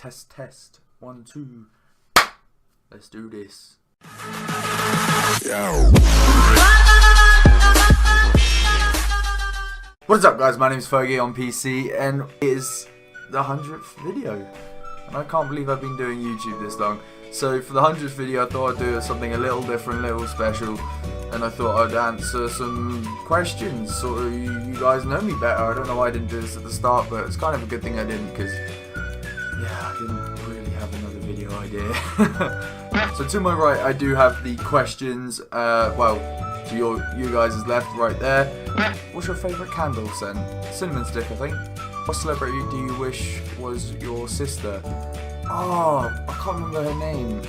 Test, test. 1, 2. Let's do this. What is up, guys? My name is Fergie on PC, and it is the 100th video. And I can't believe I've been doing YouTube this long. So for the 100th video, I thought I'd do something a little different, a little special. And I thought I'd answer some questions so you guys know me better. I don't know why I didn't do this at the start, but it's kind of a good thing I didn't, because yeah, I didn't really have another video idea. So to my right, I do have the questions. Well, to you guys' left, right there. What's your favourite candle scent? Cinnamon stick, I think. What celebrity do you wish was your sister? Oh, I can't remember her name.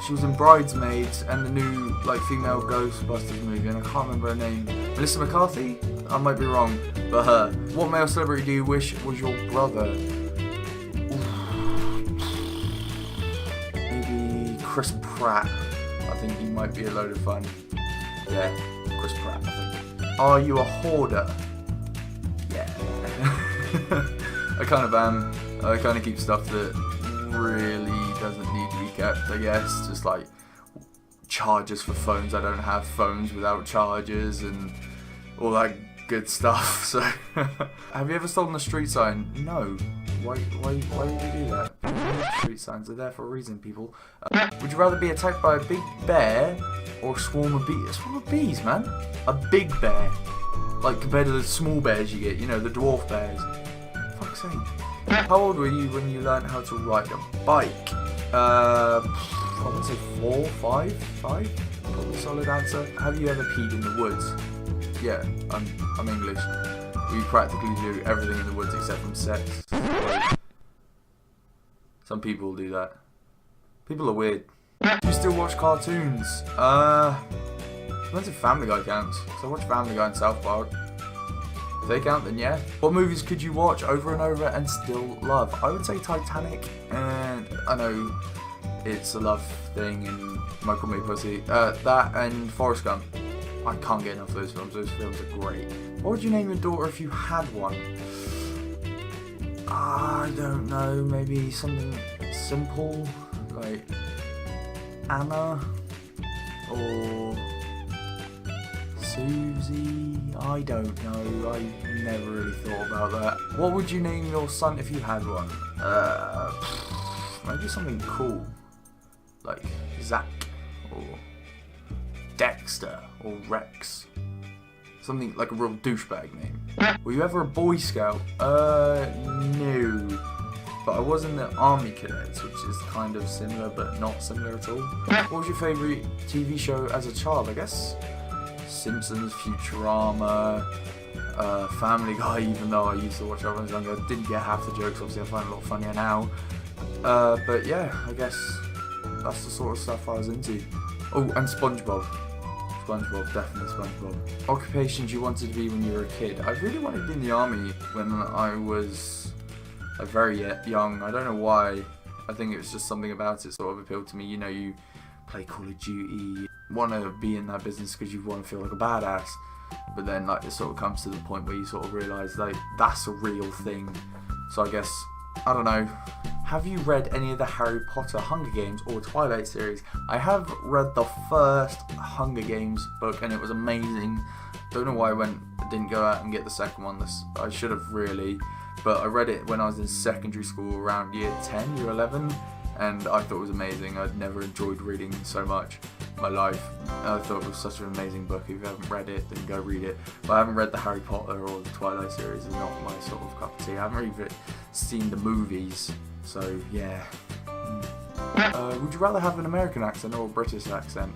She was in Bridesmaids and the new female Ghostbusters movie, and I can't remember her name. Melissa McCarthy? I might be wrong, but her. What male celebrity do you wish was your brother? Maybe Chris Pratt. I think he might be a load of fun. Yeah, Chris Pratt, I think. Are you a hoarder? Yeah. I kind of am. I kind of keep stuff that really doesn't need to be kept, I guess. Just like chargers for phones. I don't have phones without chargers and all that good stuff. So, have you ever stolen a street sign? No. Why would you do that? Street signs are there for a reason, people. Would you rather be attacked by a big bear or a swarm of bees? A swarm of bees, man. A big bear. Like compared to the small bears you get, you know, the dwarf bears. Fuck's sake. How old were you when you learned how to ride a bike? I would say 4, 5? Probably a solid answer. Have you ever peed in the woods? Yeah, I'm English. We practically do everything in the woods except from sex. Some people do that. People are weird. Do you still watch cartoons? Depends if Family Guy counts. So I watch Family Guy and South Park. If they count, then yeah. What movies could you watch over and over and still love? I would say Titanic, and I know it's a love thing, and Michael May Pussy. That and Forrest Gump. I can't get enough of those films. Those films are great. What would you name your daughter if you had one? I don't know. Maybe something simple, like Anna or Susie. I don't know. I never really thought about that. What would you name your son if you had one? Maybe something cool, like Zach or Dexter or Rex. Something like a real douchebag name. Were you ever a Boy Scout? No. But I was in the Army Cadets, which is kind of similar, but not similar at all. What was your favourite TV show as a child? I guess Simpsons, Futurama, Family Guy, even though I used to watch it when I was younger. I didn't get half the jokes, obviously I find it a lot funnier now. But yeah, I guess that's the sort of stuff I was into. Oh, and SpongeBob. SpongeBob, definitely SpongeBob. Occupations you wanted to be when you were a kid? I really wanted to be in the army when I was very young. I don't know why. I think it was just something about it sort of appealed to me. You know, you play Call of Duty, want to be in that business because you want to feel like a badass. But then it sort of comes to the point where you sort of realise that's a real thing. So I guess, I don't know. Have you read any of the Harry Potter, Hunger Games or Twilight series? I have read the first Hunger Games book and it was amazing. Don't know why I didn't go out and get the second one. I should have really. But I read it when I was in secondary school around year 10, year 11. And I thought it was amazing. I'd never enjoyed reading so much in my life. I thought it was such an amazing book. If you haven't read it, then go read it. But I haven't read the Harry Potter or the Twilight series. It's not my sort of cup of tea. I haven't even seen the movies. So, yeah. Would you rather have an American accent or a British accent?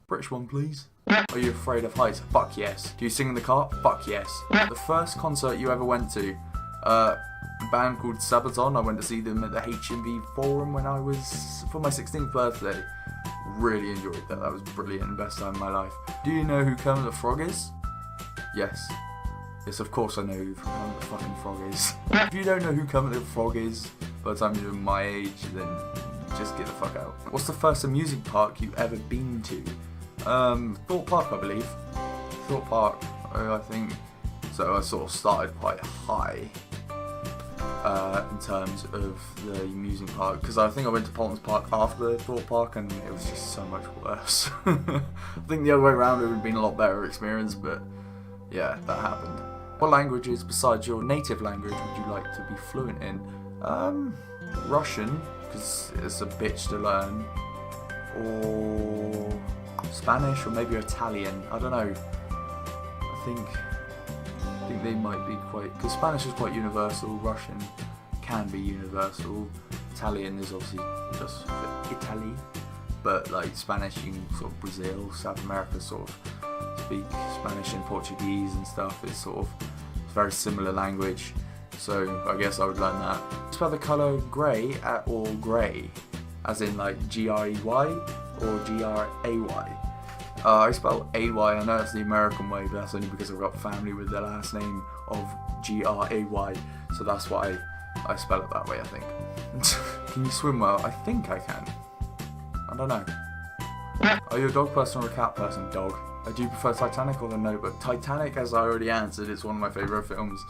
British one, please. Are you afraid of heights? Fuck yes. Do you sing in the car? Fuck yes. The first concert you ever went to? A band called Sabaton. I went to see them at the HMV Forum when I was for my 16th birthday. Really enjoyed that. That was brilliant. Best time of my life. Do you know who Kermit the Frog is? Yes. Yes, of course I know who Kermit the fucking Frog is. If you don't know who Kermit the Frog is, by the time you're my age, then just get the fuck out. What's the first amusement park you've ever been to? Thorpe Park, I believe. Thorpe Park. I think So I sort of started quite high in terms of the amusement park, because I think I went to Paultons Park after Thorpe Park and it was just so much worse. I think the other way around it would have been a lot better experience, but yeah, that happened. What languages besides your native language would you like to be fluent in? Russian, because it's a bitch to learn, or Spanish, or maybe Italian. I don't know. I think they might be quite, because Spanish is quite universal, Russian can be universal, Italian is obviously just for Italy, but like Spanish, you can sort of Brazil, South America sort of speak Spanish and Portuguese and stuff. It's sort of very similar language, so I guess I would learn that. Spell the colour grey or grey, as in like G-R-E-Y or G-R-A-Y. I spell A-Y, I know it's the American way, but that's only because I've got family with the last name of G-R-A-Y, so that's why I spell it that way, I think. Can you swim well? I think I can. I don't know. Are you a dog person or a cat person? Dog. Do you prefer Titanic or The Notebook? Titanic, as I already answered, it's one of my favourite films.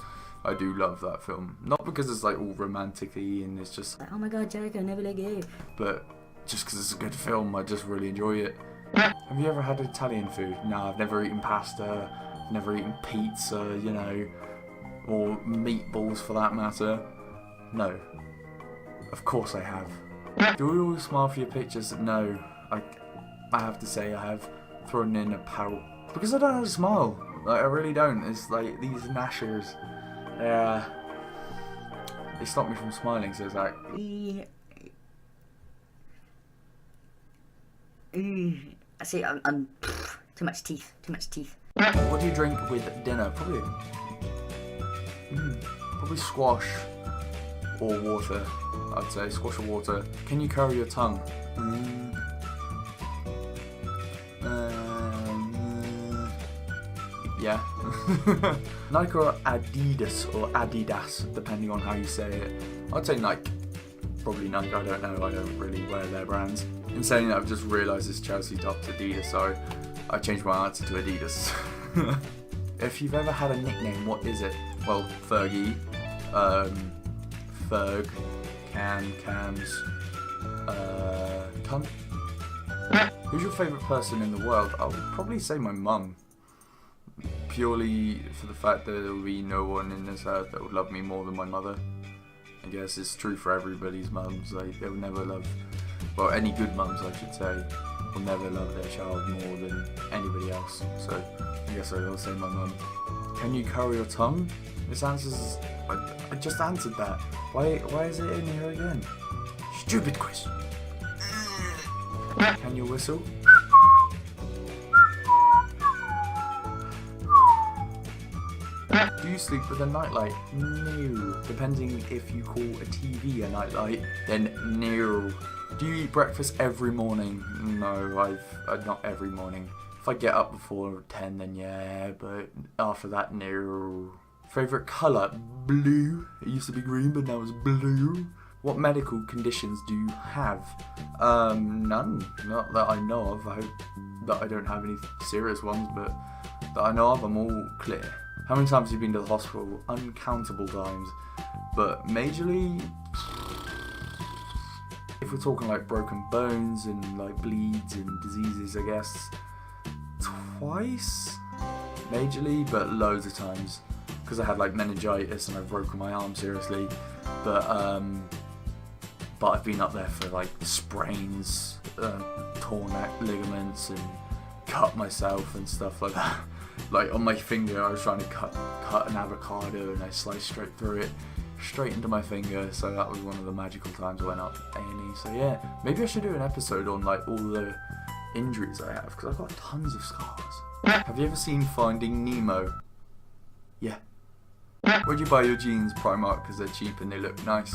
I do love that film. Not because it's like all romantic-y and it's just, oh my god, Jack, I never let go. But just because it's a good film, I just really enjoy it. Have you ever had Italian food? No, I've never eaten pasta, I've never eaten pizza, you know, or meatballs for that matter. No. Of course I have. Do we always smile for your pictures? No. I have to say I have thrown in a pout. Because I don't know how to smile. Like, I really don't. It's like these gnashers. They stop me from smiling, so it's like... I see, I'm too much teeth. What do you drink with dinner? Probably squash or water. I'd say squash or water. Can you curl your tongue? Yeah. Nike or Adidas, or Adidas, depending on how you say it. I'd say Nike. Probably Nike, I don't know, I don't really wear their brands. In saying that, I've just realised this Chelsea top's Adidas, so I changed my answer to Adidas. If you've ever had a nickname, what is it? Well, Fergie, Ferg, Cams, Cunt. Who's your favourite person in the world? I would probably say my mum. Purely for the fact that there will be no one in this earth that would love me more than my mother. I guess it's true for everybody's mums. Like, they will never love, well, any good mums I should say, will never love their child more than anybody else. So I guess I will say my mum. Can you curl your tongue? This answers, I just answered that. Why is it in here again? Stupid question. Can you whistle? Do you sleep with a nightlight? No. Depending if you call a TV a nightlight, then no. Do you eat breakfast every morning? No, I've not every morning. If I get up before 10, then yeah, but after that, no. Favourite colour? Blue. It used to be green, but now it's blue. What medical conditions do you have? None. Not that I know of. I hope that I don't have any serious ones, but that I know of, I'm all clear. How many times have you been to the hospital? Uncountable times. But majorly, if we're talking like broken bones and like bleeds and diseases, I guess twice, majorly, but loads of times. Because I had like meningitis and I've broken my arm seriously. But I've been up there for like sprains, torn ligaments, and cut myself and stuff like that. Like on my finger, I was trying to cut an avocado and I sliced straight through it, straight into my finger. So that was one of the magical times I went up A&E. So yeah, maybe I should do an episode on like all the injuries I have, because I've got tons of scars. Have you ever seen Finding Nemo? Yeah. Where'd you buy your jeans? Primark, because they're cheap and they look nice.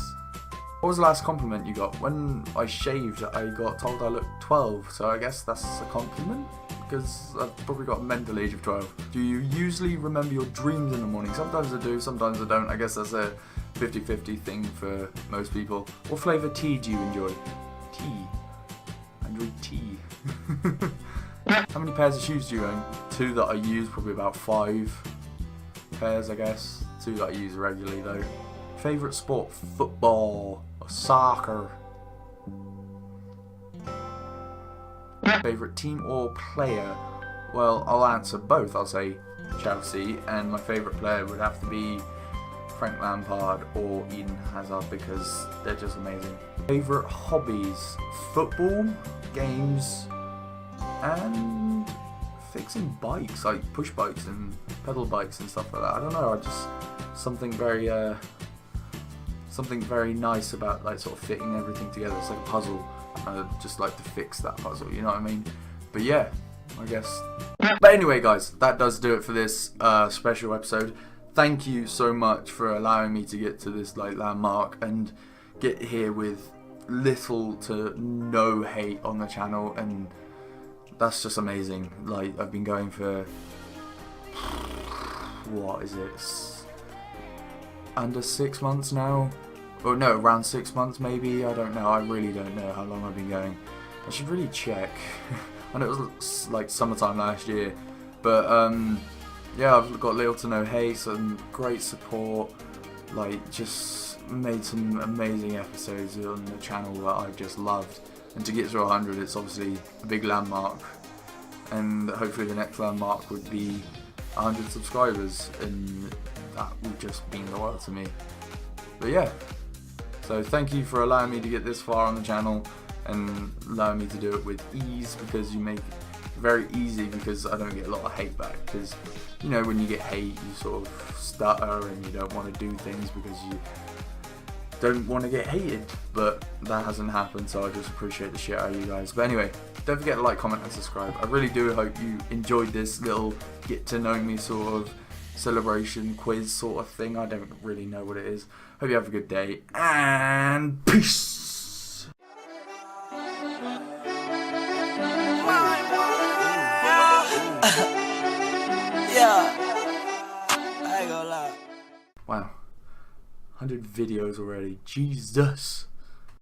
What was the last compliment you got? When I shaved, I got told I looked 12, so I guess that's a compliment? Because I've probably got a mental age of 12. Do you usually remember your dreams in the morning? Sometimes I do, sometimes I don't. I guess that's a 50-50 thing for most people. What flavour tea do you enjoy? Tea. I enjoy tea. How many pairs of shoes do you own? 2 that I use, probably about 5. pairs, I guess. Two that I use regularly though. Favourite sport? Football or soccer. Favourite team or player? Well, I'll answer both. I'll say Chelsea, and my favourite player would have to be Frank Lampard or Eden Hazard because they're just amazing. Favourite hobbies? Football, games, and fixing bikes, like push bikes and pedal bikes and stuff like that. I don't know, I just something very nice about like sort of fitting everything together. It's like a puzzle. I just like to fix that puzzle, you know what I mean? But yeah, I guess. But anyway, guys, that does do it for this special episode. Thank you so much for allowing me to get to this like landmark and get here with little to no hate on the channel, and that's just amazing. Like, I've been going for what is it, under 6 months now? Oh no, around 6 months maybe, I don't know. I really don't know how long I've been going. I should really check. I know it was like summertime last year, but yeah, I've got little to no hate, some great support, like just made some amazing episodes on the channel that I've just loved, and to get to 100, it's obviously a big landmark, and hopefully the next landmark would be 100 subscribers, and that would just mean the world to me. But yeah, so thank you for allowing me to get this far on the channel and allowing me to do it with ease, because you make it very easy, because I don't get a lot of hate back, because you know, when you get hate you sort of stutter and you don't want to do things because you don't want to get hated, but that hasn't happened, so I just appreciate the shit out of you guys. But anyway, don't forget to like, comment and subscribe. I really do hope you enjoyed this little get to know me sort of celebration quiz sort of thing. I don't really know what it is. Hope you have a good day, and peace. Yeah, I ain't gonna lie. Wow, 100 videos already. Jesus.